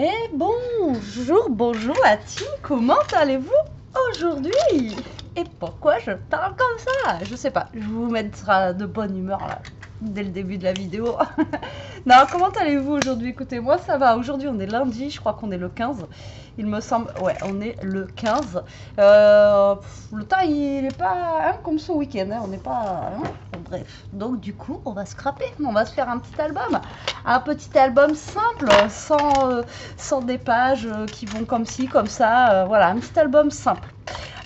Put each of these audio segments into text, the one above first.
Et bonjour la team, comment allez-vous aujourd'hui? Et pourquoi je parle comme ça? Je sais pas, je vais vous mettre de bonne humeur là, dès le début de la vidéo. Non, comment allez-vous aujourd'hui? Écoutez, moi ça va, aujourd'hui on est lundi, je crois qu'on est le 15. Il me semble, ouais, on est le 15. Le temps il est pas comme ce week-end, hein, on n'est pas... Hein, bref, donc du coup on va scraper, on va se faire un petit album. Un petit album simple, sans des pages qui vont comme ci, comme ça. Voilà, un petit album simple.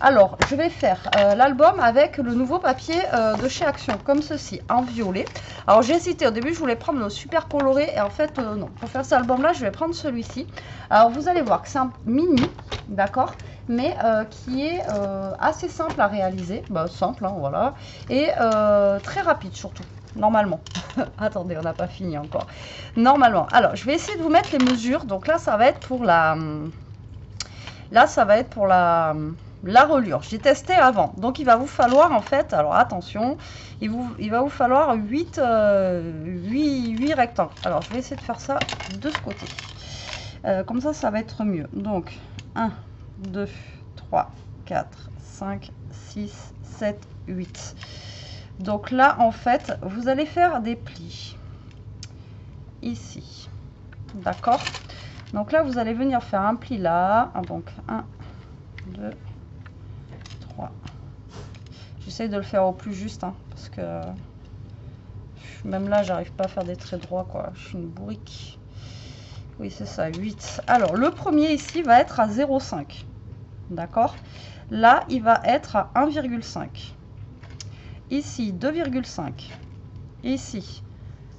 Alors, je vais faire l'album avec le nouveau papier de chez Action, comme ceci, en violet. Alors, j'ai hésité. Au début, je voulais prendre le super coloré. Et en fait, non. Pour faire cet album-là, je vais prendre celui-ci. Alors, vous allez voir que c'est un mini, d'accord, mais qui est assez simple à réaliser. Bah, simple, hein, voilà. Et très rapide, surtout. Normalement. Attendez, on n'a pas fini encore. Normalement. Alors, je vais essayer de vous mettre les mesures. Donc là, ça va être pour la... Là, ça va être pour la reliure. J'ai testé avant. Donc, il va vous falloir, en fait... Alors, attention. Il va vous falloir 8 rectangles. Alors, je vais essayer de faire ça de ce côté. Comme ça va être mieux. Donc, 1, 2, 3, 4, 5, 6, 7, 8. Donc là, en fait, vous allez faire des plis ici, d'accord? Donc là, vous allez venir faire un pli là, donc 1, 2, 3. J'essaye de le faire au plus juste, hein, parce que même là, j'arrive pas à faire des traits droits, quoi. Je suis une bourrique. Oui, c'est ça, 8. Alors, le premier ici va être à 0,5, d'accord? Là, il va être à 1,5. Ici, 2,5. Ici,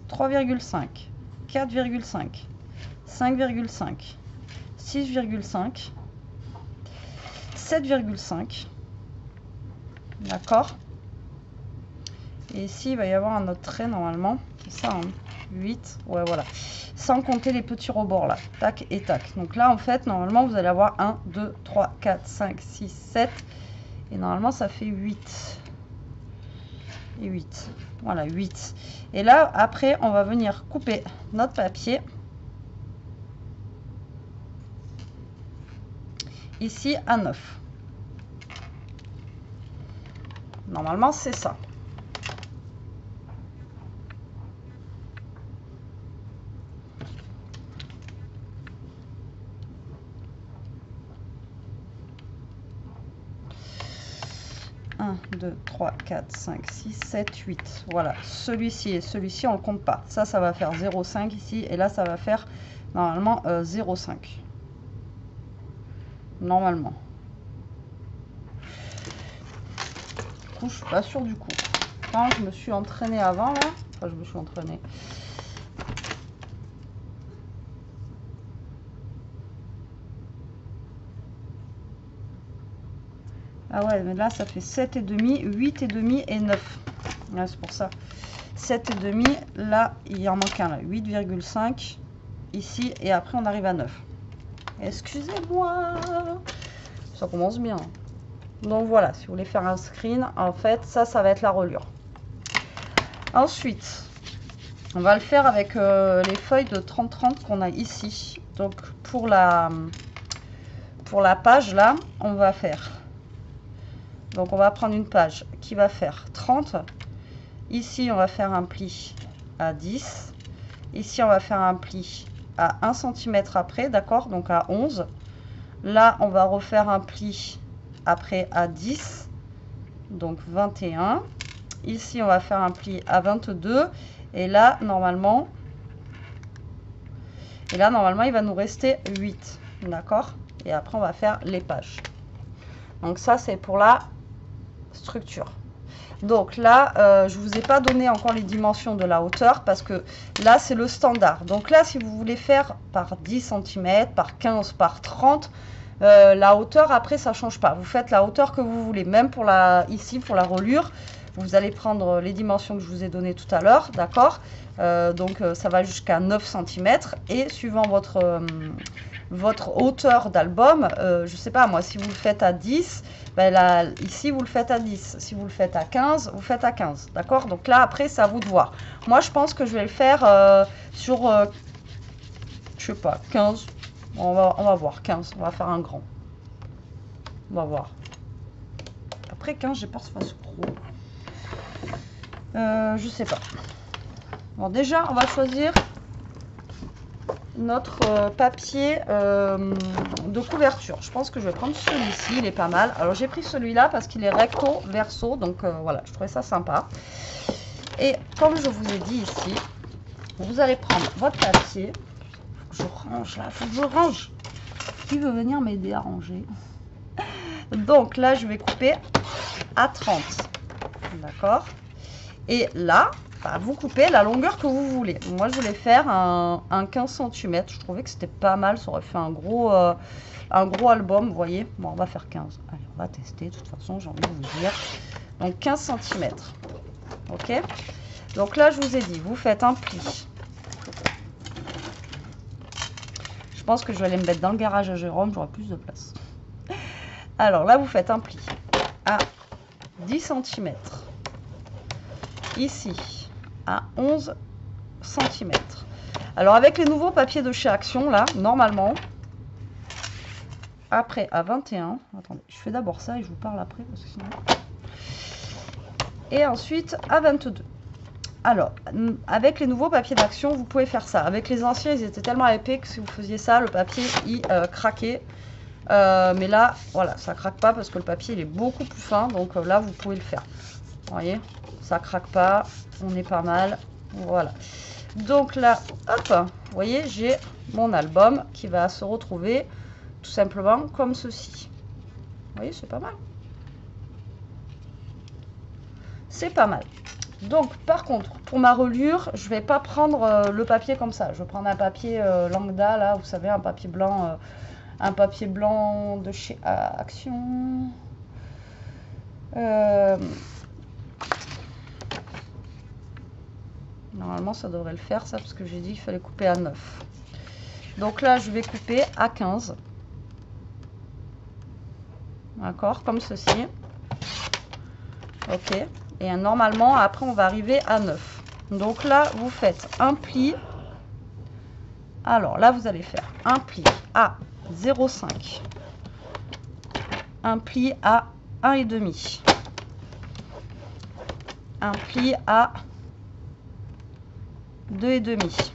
3,5. 4,5. 5,5. 6,5. 7,5. D'accord. Et ici, il va y avoir un autre trait normalement. C'est ça, hein, 8. Ouais, voilà. Sans compter les petits rebords là. Tac et tac. Donc là, en fait, normalement, vous allez avoir 1, 2, 3, 4, 5, 6, 7. Et normalement, ça fait 8. Et 8. Voilà, 8. Et là, après, on va venir couper notre papier. Ici, à 9. Normalement, c'est ça. Un, 2, 3, 4, 5, 6, 7, 8. Voilà, celui-ci et celui-ci, on ne le compte pas. Ça va faire 0,5 ici. Et là, ça va faire normalement 0,5. Normalement. Du coup, je suis pas sûre du coup. Quand je me suis entraînée avant, là. Enfin, je me suis entraînée. Ah ouais, mais là, ça fait 7,5, 8,5 et 9. Ouais, c'est pour ça. 7,5, là, il y en manque un, là. 8,5 ici, et après, on arrive à 9. Excusez-moi. Ça commence bien. Donc voilà, si vous voulez faire un screen, en fait, ça va être la reliure. Ensuite, on va le faire avec les feuilles de 30-30 qu'on a ici. Donc pour la page là, on va faire. Donc on va prendre une page qui va faire 30. Ici, on va faire un pli à 10. Ici, on va faire un pli à 1 cm après, d'accord? Donc à 11. Là, on va refaire un pli après à 10. Donc 21. Ici, on va faire un pli à 22. Et là, normalement, il va nous rester 8. D'accord? Et après, on va faire les pages. Donc ça, c'est pour la structure. Donc là, je ne vous ai pas donné encore les dimensions de la hauteur parce que là, c'est le standard. Donc là, si vous voulez faire par 10 cm, par 15, par 30, la hauteur, après, ça ne change pas. Vous faites la hauteur que vous voulez. Même pour ici, pour la reliure, vous allez prendre les dimensions que je vous ai données tout à l'heure. D'accord? Donc, ça va jusqu'à 9 cm. Et suivant votre hauteur d'album, je ne sais pas, moi, si vous le faites à 10, ben là, ici, vous le faites à 10. Si vous le faites à 15, vous faites à 15. D'accord? Donc là, après, c'est à vous de voir. Moi, je pense que je vais le faire sur, je sais pas, 15. Bon, on va voir, 15, on va faire un grand. On va voir. Après 15, j'ai peur que ce fasse gros. Je sais pas. Bon, déjà, on va choisir notre papier de couverture. Je pense que je vais prendre celui-ci, il est pas mal. Alors, j'ai pris celui-là parce qu'il est recto verso, donc voilà, je trouvais ça sympa. Et comme je vous ai dit ici, vous allez prendre votre papier. Faut que je range là, faut que je range. Qui veut venir m'aider à ranger? Donc là, je vais couper à 30. D'accord? Et là, bah, vous coupez la longueur que vous voulez. Moi, je voulais faire un 15 cm. Je trouvais que c'était pas mal. Ça aurait fait un gros album, vous voyez. Bon, on va faire 15. Allez, on va tester. De toute façon, j'ai envie de vous dire. Donc, 15 cm. OK? Donc là, je vous ai dit, vous faites un pli. Je pense que je vais aller me mettre dans le garage à Jérôme. J'aurai plus de place. Alors là, vous faites un pli à 10 cm. Ici, à 11 cm. Alors, avec les nouveaux papiers de chez Action, là, normalement, après, à 21, attendez, je fais d'abord ça et je vous parle après, parce que sinon... Et ensuite, à 22. Alors, avec les nouveaux papiers d'Action, vous pouvez faire ça. Avec les anciens, ils étaient tellement épais que si vous faisiez ça, le papier, il craquait. Mais là, voilà, ça craque pas parce que le papier, il est beaucoup plus fin. Donc là, vous pouvez le faire. Vous voyez, ça craque pas, on est pas mal. Voilà. Donc là, hop, vous voyez, j'ai mon album qui va se retrouver tout simplement comme ceci. Vous voyez, c'est pas mal. C'est pas mal. Donc, par contre, pour ma reliure, je vais pas prendre le papier comme ça. Je vais prendre un papier lambda, là, vous savez, un papier blanc de chez Action. Normalement, ça devrait le faire, ça, parce que j'ai dit qu'il fallait couper à 9. Donc là, je vais couper à 15. D'accord, comme ceci. Ok. Et normalement, après, on va arriver à 9. Donc là, vous faites un pli. Alors là, vous allez faire un pli à 0,5. Un pli à 1,5. Un pli à 2,5.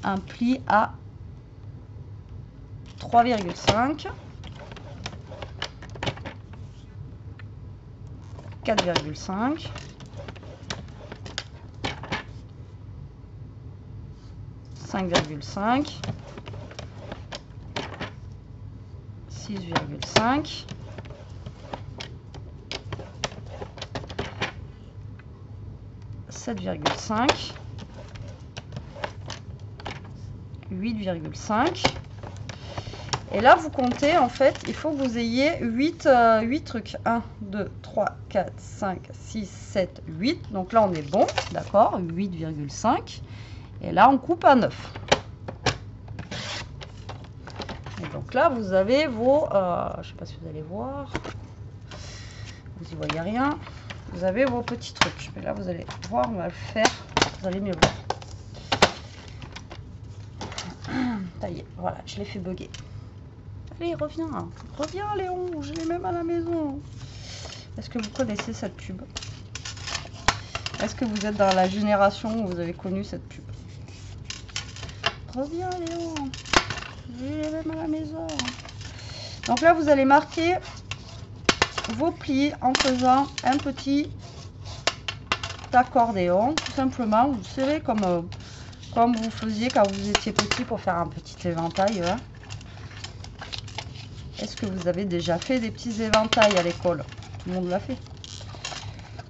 Un pli à 3,5. 4,5. 5,5. 6,5. 7,5. 8,5. Et là, vous comptez, en fait, il faut que vous ayez 8 trucs. 1, 2, 3, 4, 5, 6, 7, 8. Donc là, on est bon, d'accord, 8,5. Et là, on coupe à 9. Et donc là, vous avez vos... je ne sais pas si vous allez voir. Vous n'y voyez rien. Vous avez vos petits trucs. Mais là, vous allez voir, on va le faire. Vous allez mieux voir. Ça y est, voilà, je l'ai fait bugger. Allez, reviens. Reviens, Léon. Je l'ai même à la maison. Est-ce que vous connaissez cette pub? Est-ce que vous êtes dans la génération où vous avez connu cette pub? Reviens, Léon. Je l'ai même à la maison. Donc là, vous allez marquer vos plis en faisant un petit accordéon. Tout simplement, vous savez, comme vous faisiez quand vous étiez petit pour faire un petit éventail. Hein. Est-ce que vous avez déjà fait des petits éventails à l'école? Tout le monde l'a fait.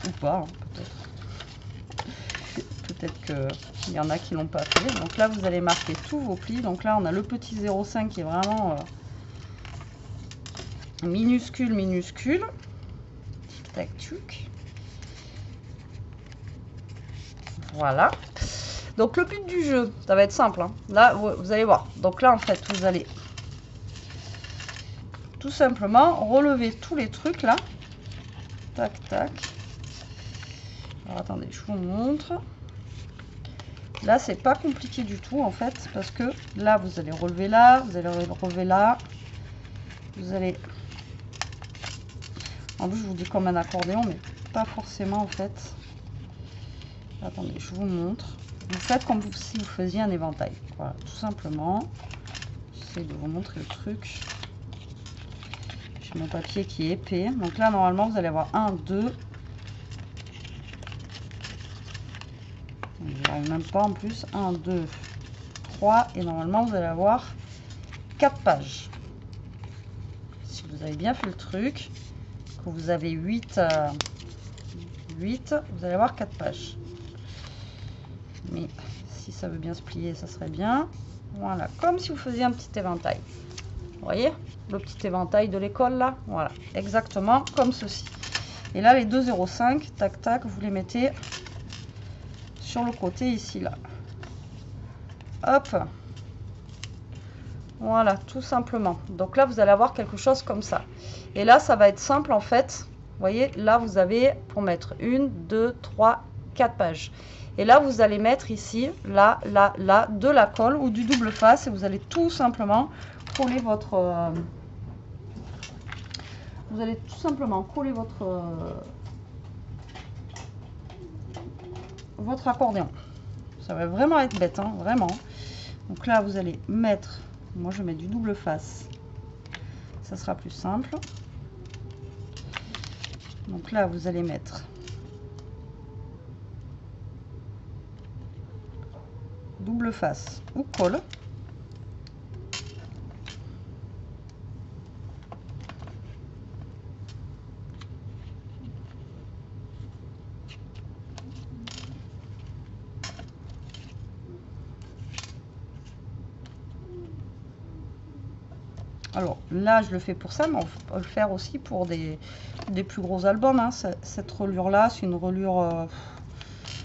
Ou pas, hein, peut-être. Peut-être qu'il y en a qui l'ont pas fait. Donc là, vous allez marquer tous vos plis. Donc là, on a le petit 0,5 qui est vraiment minuscule, minuscule. Tac, tuc. Voilà. Donc le but du jeu, ça va être simple. Hein. Là, vous allez voir. Donc là, en fait, vous allez tout simplement relever tous les trucs là. Tac, tac. Alors attendez, je vous montre. Là, c'est pas compliqué du tout en fait, parce que là, vous allez relever là, vous allez relever là, vous allez... En plus, je vous dis comme un accordéon, mais pas forcément en fait. Attendez, je vous montre. Vous faites comme si vous faisiez un éventail. Voilà, tout simplement. J'essaie de vous montrer le truc. J'ai mon papier qui est épais. Donc là, normalement, vous allez avoir 1, 2. Je n'arrive même pas en plus. 1, 2, 3. Et normalement, vous allez avoir 4 pages. Si vous avez bien fait le truc, que vous avez 8, vous allez avoir 4 pages. Mais si ça veut bien se plier, ça serait bien. Voilà, comme si vous faisiez un petit éventail. Vous voyez, le petit éventail de l'école là. Voilà, exactement comme ceci. Et là, les 2 0,5, tac tac, vous les mettez sur le côté ici là. Hop. Voilà, tout simplement. Donc là, vous allez avoir quelque chose comme ça. Et là, ça va être simple en fait. Vous voyez, là, vous avez pour mettre 1, 2, 3, 4 pages. Et là, vous allez mettre ici, là, là, là, de la colle ou du double face. Et vous allez tout simplement coller votre... vous allez tout simplement coller votre accordéon. Ça va vraiment être bête, hein, vraiment. Donc là, vous allez mettre... Moi, je mets du double face. Ça sera plus simple. Donc là, vous allez mettre... double face ou colle. Alors là, je le fais pour ça, mais on peut le faire aussi pour des plus gros albums. Hein. Cette relure là, c'est une relure...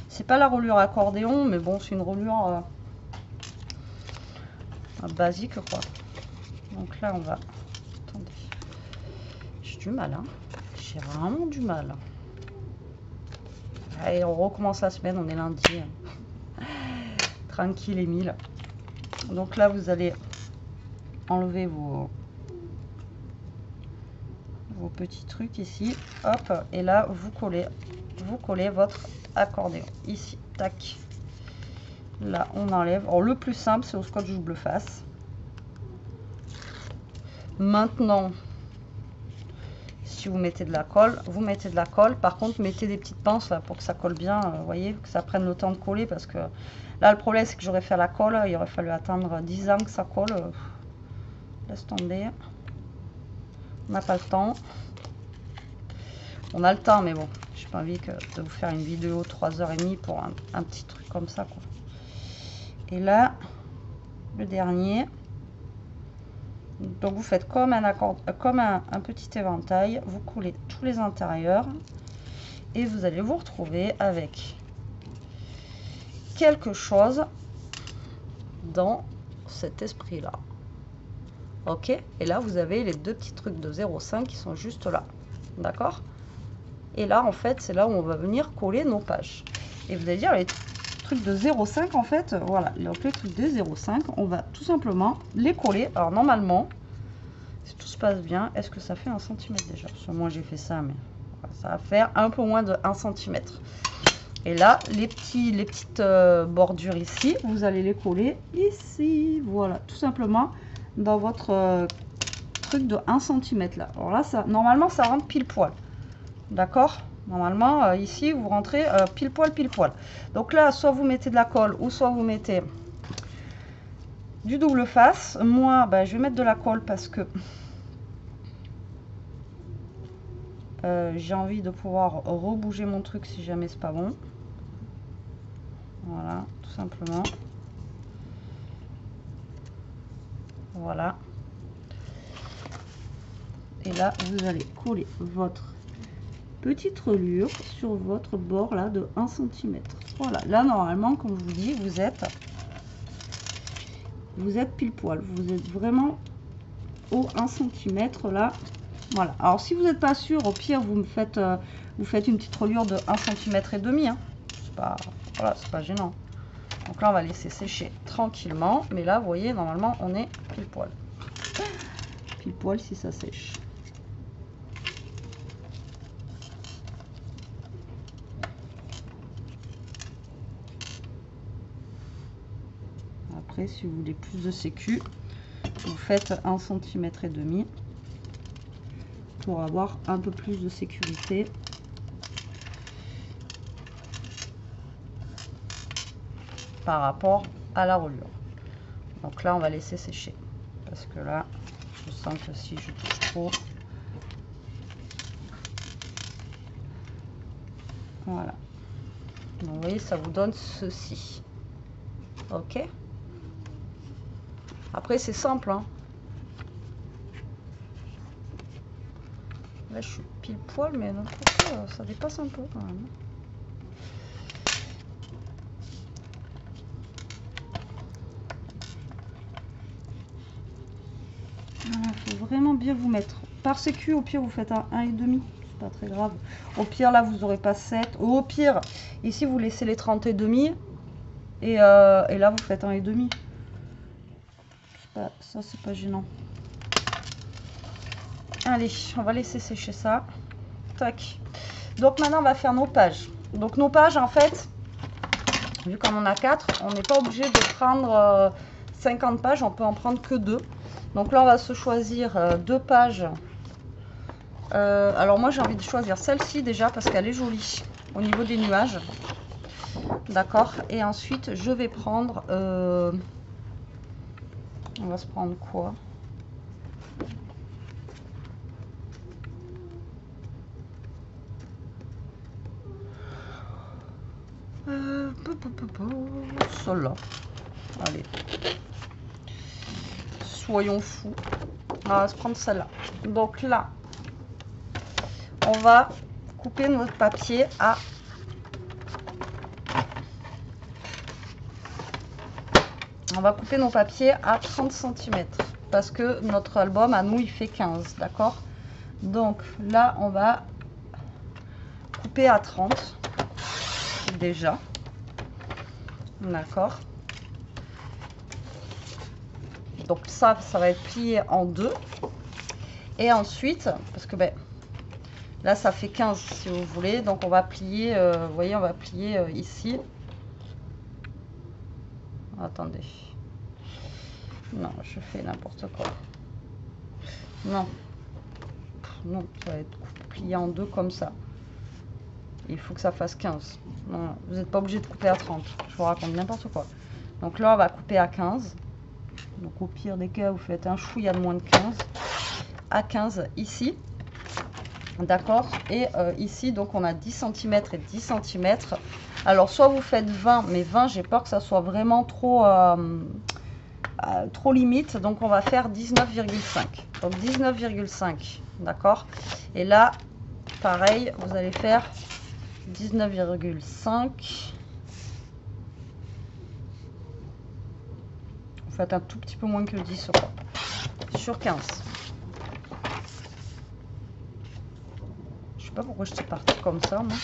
c'est pas la relure accordéon, mais bon, c'est une relure basique, quoi. Donc là, on va... Attendez. J'ai du mal, hein. J'ai vraiment du mal. Allez, on recommence la semaine, on est lundi. Tranquille, Émile. Donc là, vous allez enlever vos petits trucs ici. Hop, et là, vous collez votre accordéon. Ici, tac. Là, on enlève. Alors, le plus simple, c'est au scotch double face. Maintenant, si vous mettez de la colle, vous mettez de la colle. Par contre, mettez des petites pinces là pour que ça colle bien. Vous voyez, que ça prenne le temps de coller. Parce que là, le problème, c'est que j'aurais fait la colle. Il aurait fallu attendre 10 ans que ça colle. Laisse tomber. On n'a pas le temps. On a le temps, mais bon, j'ai pas envie de vous faire une vidéo 3h30 pour un petit truc comme ça, quoi. Et là, le dernier. Donc vous faites comme un petit éventail, vous coulez tous les intérieurs et vous allez vous retrouver avec quelque chose dans cet esprit là. Ok, et là vous avez les deux petits trucs de 0,5 qui sont juste là, d'accord. Et là en fait c'est là où on va venir coller nos pages. Et vous allez dire les trucs de 0,5 en fait, voilà, les trucs de 0,5, on va tout simplement les coller. Alors normalement, si tout se passe bien, est-ce que ça fait 1 cm déjà? Parce que moi j'ai fait ça, mais ça va faire un peu moins de 1 cm. Et là, les petites bordures ici, vous allez les coller ici, voilà, tout simplement dans votre truc de 1 cm là. Alors là, ça, normalement, ça rentre pile poil, d'accord? Normalement, ici, vous rentrez pile poil, pile poil. Donc là, soit vous mettez de la colle ou soit vous mettez du double face. Moi, ben, je vais mettre de la colle parce que j'ai envie de pouvoir rebouger mon truc si jamais c'est pas bon. Voilà, tout simplement. Voilà. Et là, vous allez coller votre petite relure sur votre bord là de 1 cm. Voilà, là normalement, comme je vous dis, vous êtes pile poil. Vous êtes vraiment au 1 cm là. Voilà. Alors si vous n'êtes pas sûr, au pire, vous faites une petite reliure de 1 cm et demi. Hein. C'est pas, voilà, c'est pas gênant. Donc là, on va laisser sécher tranquillement. Mais là, vous voyez, normalement, on est pile poil. Pile poil si ça sèche. Après, si vous voulez plus de sécu, vous faites 1,5 cm pour avoir un peu plus de sécurité. Par rapport à la reliure. Donc là, on va laisser sécher. Parce que là, je sens que si je touche trop... Voilà. Donc vous voyez, ça vous donne ceci. Ok. Après, c'est simple, hein. Là, je suis pile poil, mais d'un côté, ça dépasse un peu quand même. Il faut vraiment bien vous mettre. Par sécu, au pire, vous faites un 1,5. C'est pas très grave. Au pire, là, vous n'aurez pas 7. Ou au pire, ici, vous laissez les 30,5. Et là, vous faites 1,5. Ça, c'est pas gênant. Allez, on va laisser sécher ça. Tac. Donc, maintenant, on va faire nos pages. Donc, nos pages, en fait, vu qu'on en a 4, on n'est pas obligé de prendre 50 pages. On peut en prendre que 2. Donc là, on va se choisir 2 pages. Alors moi, j'ai envie de choisir celle-ci déjà parce qu'elle est jolie au niveau des nuages. D'accord. Et ensuite, je vais prendre... on va se prendre quoi? Celle-là. Allez. Soyons fous. On va se prendre celle-là. Donc là, on va couper notre papier à... On va couper nos papiers à 30 cm. Parce que notre album, à nous, il fait 15. D'accord? Donc là, on va couper à 30. Déjà. D'accord? Donc ça va être plié en 2. Et ensuite, parce que ben, là ça fait 15 si vous voulez, donc on va plier, vous voyez, on va plier ici. Attendez. Non, je fais n'importe quoi. Non. Non, ça va être plié en 2 comme ça. Il faut que ça fasse 15. Non, vous n'êtes pas obligé de couper à 30. Je vous raconte n'importe quoi. Donc là, on va couper à 15. Donc au pire des cas, vous faites un chouïa de moins de 15. À 15 ici. D'accord. Et ici, donc on a 10 cm et 10 cm. Alors soit vous faites 20, mais 20, j'ai peur que ça soit vraiment trop, trop limite. Donc on va faire 19,5. Donc 19,5. D'accord. Et là, pareil, vous allez faire 19,5. Vous faites un tout petit peu moins que 10 quoi. Sur 15. Je sais pas pourquoi je suis partie comme ça, moi.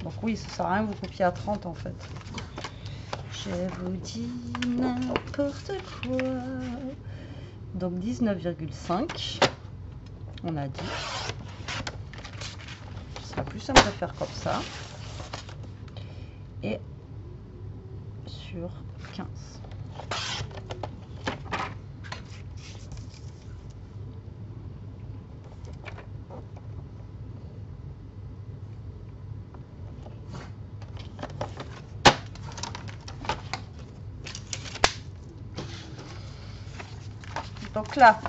Donc oui, ça sert à rien, vous copiez à 30 en fait. Je vous dis n'importe quoi. Donc 19,5. On a dit. Ce sera plus simple de faire comme ça. Et sur 15. Donc là,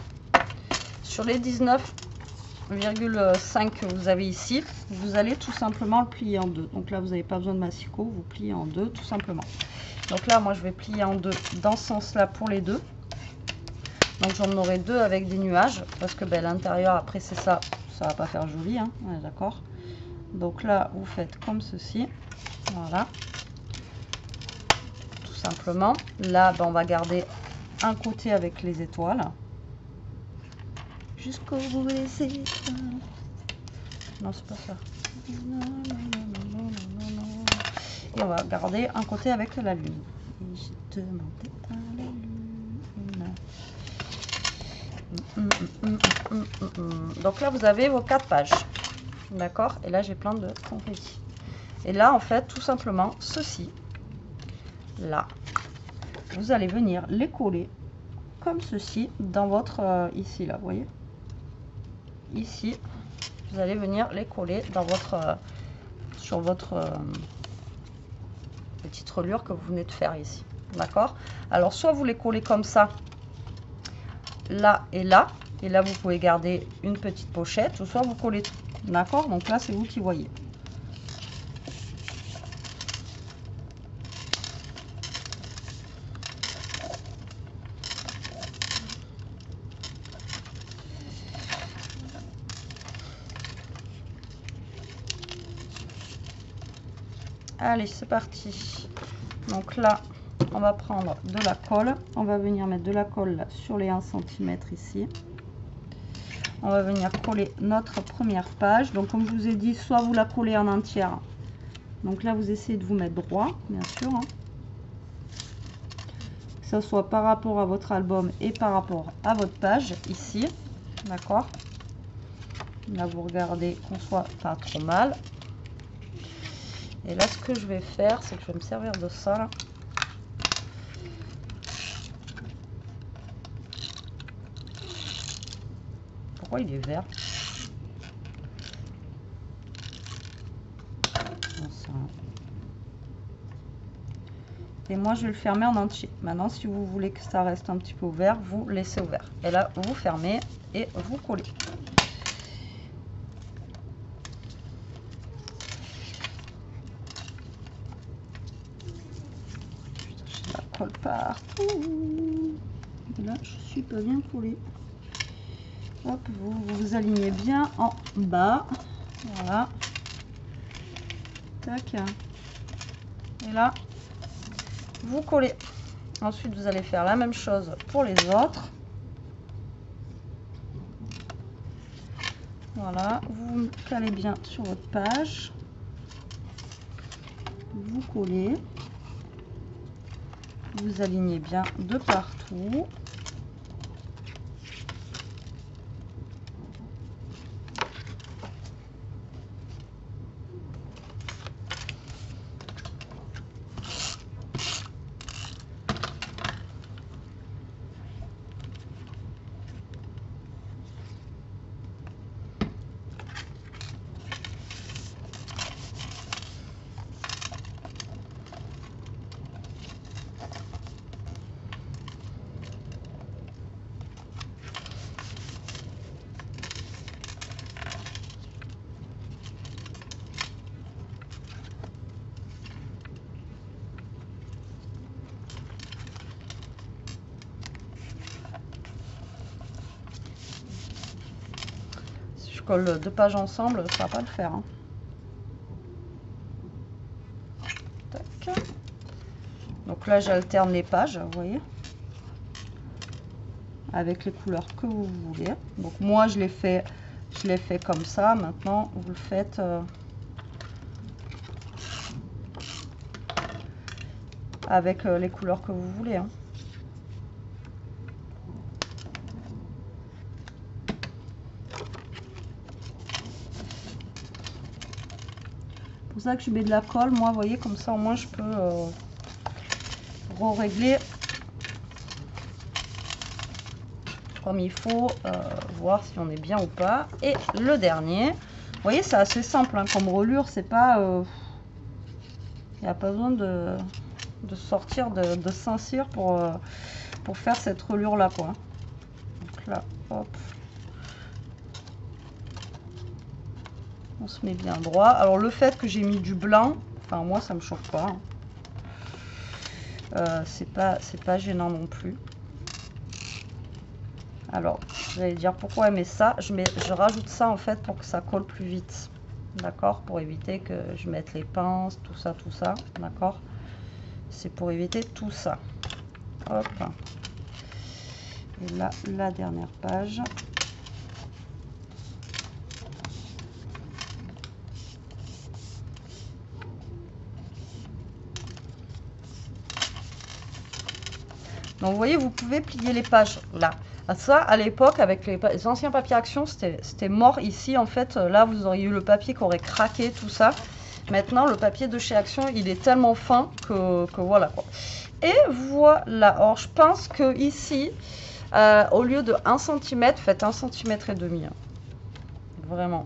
sur les 19,5 que vous avez ici, vous allez tout simplement le plier en 2. Donc là, vous n'avez pas besoin de massicot, vous pliez en 2 tout simplement. Donc là, moi, je vais plier en 2 dans ce sens-là pour les 2. Donc j'en aurai 2 avec des nuages, parce que ben, l'intérieur, après, c'est ça, ça va pas faire joli, hein, on est d'accord. Donc là, vous faites comme ceci, voilà. Tout simplement. Là, ben, on va garder un côté avec les étoiles. Jusqu'au bout des étoiles. Non, c'est pas ça. Et on va garder un côté avec la lune. Et j'ai demandé à la lune. Donc là, vous avez vos 4 pages. D'accord? Et là, j'ai plein de confettis. Et là, en fait, tout simplement, ceci, là, vous allez venir les coller comme ceci dans votre... ici, là, vous voyez? Ici, vous allez venir les coller dans votre... sur votre petite reliure que vous venez de faire ici. D'accord? Alors, soit vous les collez comme ça, là, et là vous pouvez garder une petite pochette, ou soit vous collez tout. D'accord? Donc là, c'est vous qui voyez. Allez, c'est parti. Donc là, on va prendre de la colle. On va venir mettre de la colle là, sur les 1 cm ici. On va venir coller notre première page. Donc comme je vous ai dit, soit vous la collez en entière. Donc là, vous essayez de vous mettre droit, bien sûr. Hein. Que ça soit par rapport à votre album et par rapport à votre page, ici. D'accord? Là, vous regardez qu'on soit pas trop mal. Et là, ce que je vais faire, c'est que je vais me servir de ça. Là. Pourquoi il est vert? Et moi, je vais le fermer en entier. Maintenant, si vous voulez que ça reste un petit peu ouvert, vous laissez ouvert. Et là, vous fermez et vous collez. Je la colle partout. Et là, je suis pas bien collée. Hop, vous alignez bien en bas. Voilà. Tac. Et là, vous collez. Ensuite, vous allez faire la même chose pour les autres. Voilà, vous calez bien sur votre page. Vous collez. Vous alignez bien de partout. Colle 2 pages ensemble, ça va pas le faire. Hein. Tac. Donc là, j'alterne les pages, vous voyez, avec les couleurs que vous voulez. Donc moi, je l'ai fait comme ça. Maintenant, vous le faites avec les couleurs que vous voulez. Hein. C'est pour ça que je mets de la colle, moi, vous voyez, comme ça au moins je peux régler comme il faut, voir si on est bien ou pas. Et le dernier, vous voyez, c'est assez simple hein, comme reliure, c'est pas, il n'y a pas besoin de sortir de Saint-Cyr pour faire cette reliure là, quoi. Donc là, hop. On se met bien droit. Alors le fait que j'ai mis du blanc, enfin moi ça me choque pas. Hein. C'est pas gênant non plus. Alors j'allais dire pourquoi aimer ça. Je rajoute ça en fait pour que ça colle plus vite. D'accord? Pour éviter que je mette les pinces, tout ça. D'accord? C'est pour éviter tout ça. Hop. Et là, la dernière page. Donc vous voyez, vous pouvez plier les pages là. Ça, à l'époque, avec les anciens papiers Action, c'était mort ici. En fait, là, vous auriez eu le papier qui aurait craqué, tout ça. Maintenant, le papier de chez Action, il est tellement fin que voilà quoi. Et voilà. Alors, je pense que ici, au lieu de 1 cm, faites 1 cm et demi. Hein. Vraiment.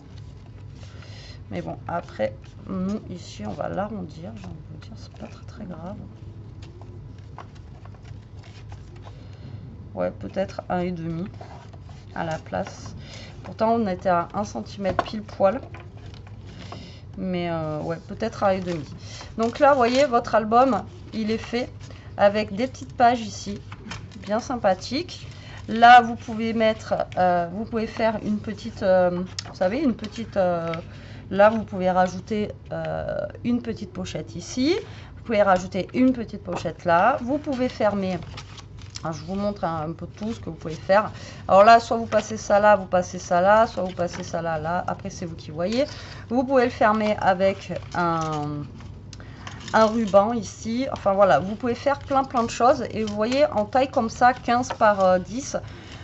Mais bon, après, nous, ici, on va l'arrondir. J'ai envie de vous dire, c'est pas très grave. Ouais, peut-être 1,5 à la place. Pourtant, on était à 1 cm pile poil. Mais ouais, peut-être 1,5. Donc là, vous voyez, votre album, il est fait avec des petites pages ici, bien sympathiques. Là, vous pouvez mettre, vous pouvez faire une petite, vous savez, une petite... là, vous pouvez rajouter une petite pochette ici. Vous pouvez rajouter une petite pochette là. Vous pouvez fermer... Je vous montre un peu tout ce que vous pouvez faire. Alors là, soit vous passez ça là, vous passez ça là, soit vous passez ça là, là. Après, c'est vous qui voyez. Vous pouvez le fermer avec un ruban ici. Enfin voilà, vous pouvez faire plein de choses. Et vous voyez, en taille comme ça, 15 par 10,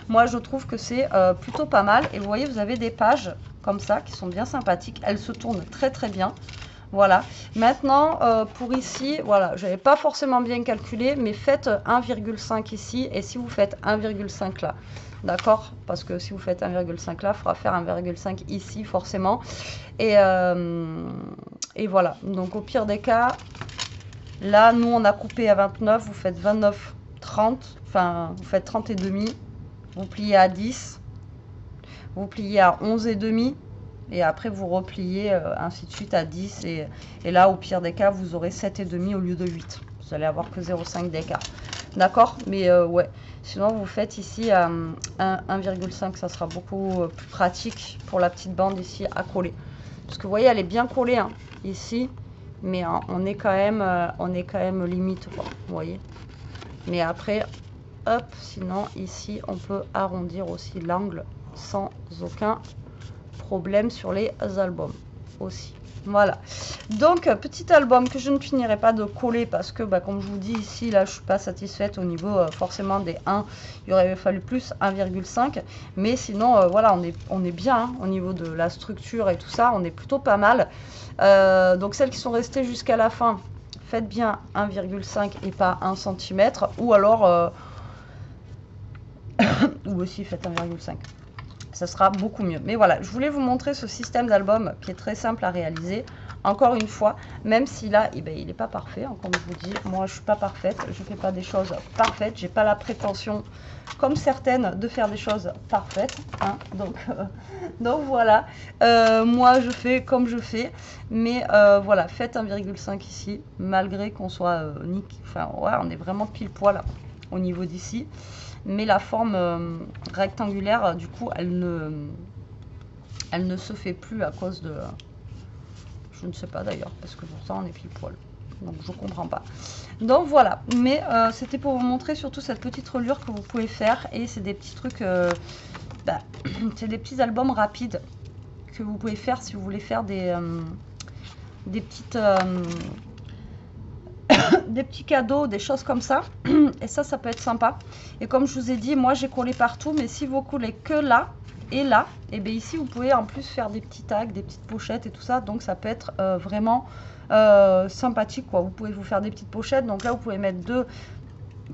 moi je trouve que c'est plutôt pas mal. Et vous voyez, vous avez des pages comme ça qui sont bien sympathiques. Elles se tournent très bien. Voilà. Maintenant, pour ici, voilà, je n'avais pas forcément bien calculé, mais faites 1,5 ici. Et si vous faites 1,5 là, d'accord? Parce que si vous faites 1,5 là, il faudra faire 1,5 ici, forcément. Et voilà. Donc, au pire des cas, là, nous, on a coupé à 29. Vous faites 29, 30. Enfin, vous faites 30 et demi. Vous pliez à 10. Vous pliez à 11 et demi. Et après, vous repliez ainsi de suite à 10. Et là, au pire des cas, vous aurez 7,5 au lieu de 8. Vous n'allez avoir que 0,5 d'écart. D'accord? Mais ouais. Sinon, vous faites ici 1,5. Ça sera beaucoup plus pratique pour la petite bande ici à coller. Parce que vous voyez, elle est bien collée hein, ici. Mais hein, on est quand même limite. Quoi, vous voyez? Mais après, hop. Sinon, ici, on peut arrondir aussi l'angle sans aucun problème sur les albums aussi. Voilà, donc petit album que je ne finirai pas de coller parce que comme je vous dis ici, là je suis pas satisfaite au niveau forcément des 1, il aurait fallu plus 1,5, mais sinon voilà, on est bien hein, au niveau de la structure et tout ça, on est plutôt pas mal. Donc celles qui sont restées jusqu'à la fin, faites bien 1,5 et pas 1 cm, ou alors ou aussi faites 1,5. Ça sera beaucoup mieux. Mais voilà, je voulais vous montrer ce système d'album qui est très simple à réaliser. Encore une fois, même si là, il n'est pas parfait, hein, comme je vous dis, moi je suis pas parfaite, je fais pas des choses parfaites, j'ai pas la prétention, comme certaines, de faire des choses parfaites. Hein, donc voilà, moi je fais comme je fais, mais voilà, faites 1,5 ici, malgré qu'on soit enfin ouais, on est vraiment pile poil là, au niveau d'ici. Mais la forme rectangulaire, du coup, elle ne se fait plus à cause de... Je ne sais pas d'ailleurs, parce que pour ça, on est pile poil. Donc, je comprends pas. Donc, voilà. Mais c'était pour vous montrer surtout cette petite reliure que vous pouvez faire. Et c'est des petits trucs... c'est des petits albums rapides que vous pouvez faire si vous voulez faire des petites... des petits cadeaux, des choses comme ça. Et ça peut être sympa. Et comme je vous ai dit, moi j'ai collé partout, mais si vous collez que là et là, et bien ici vous pouvez en plus faire des petits tags, des petites pochettes et tout ça. Donc ça peut être vraiment sympathique quoi. Vous pouvez vous faire des petites pochettes. Donc là vous pouvez mettre 2,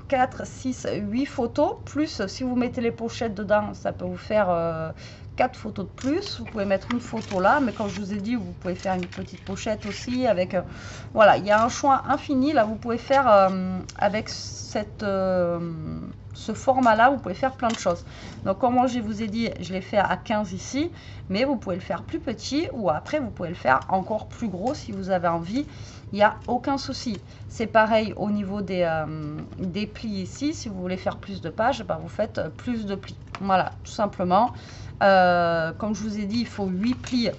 4, 6, 8 photos. Plus si vous mettez les pochettes dedans, ça peut vous faire 4 photos de plus. Vous pouvez mettre une photo là, mais comme je vous ai dit, vous pouvez faire une petite pochette aussi avec voilà, il y a un choix infini là. Vous pouvez faire avec ce format là, vous pouvez faire plein de choses. Donc comme moi je vous ai dit, je l'ai fait à 15 ici, mais vous pouvez le faire plus petit, ou après vous pouvez le faire encore plus gros si vous avez envie. Il n'y a aucun souci. C'est pareil au niveau des plis ici. Si vous voulez faire plus de pages, vous faites plus de plis. Voilà, tout simplement. Comme je vous ai dit, il faut 8 plis.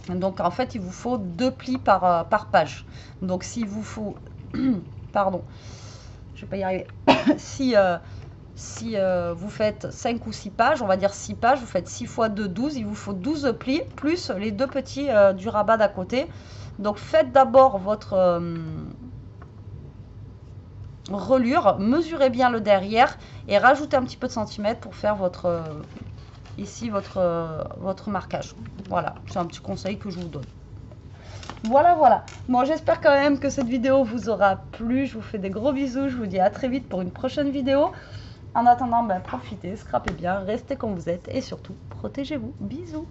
Donc en fait, il vous faut 2 plis par page. Donc s'il vous faut... Pardon, je vais pas y arriver. si vous faites 5 ou 6 pages, on va dire 6 pages, vous faites 6 x 2, 12. Il vous faut 12 plis, plus les 2 petits du rabat d'à côté. Donc faites d'abord votre relure, mesurez bien le derrière et rajoutez un petit peu de centimètres pour faire votre ici votre marquage. Voilà, c'est un petit conseil que je vous donne. Voilà. Bon, j'espère quand même que cette vidéo vous aura plu. Je vous fais des gros bisous. Je vous dis à très vite pour une prochaine vidéo. En attendant, profitez, scrapez bien, restez comme vous êtes et surtout, protégez-vous. Bisous.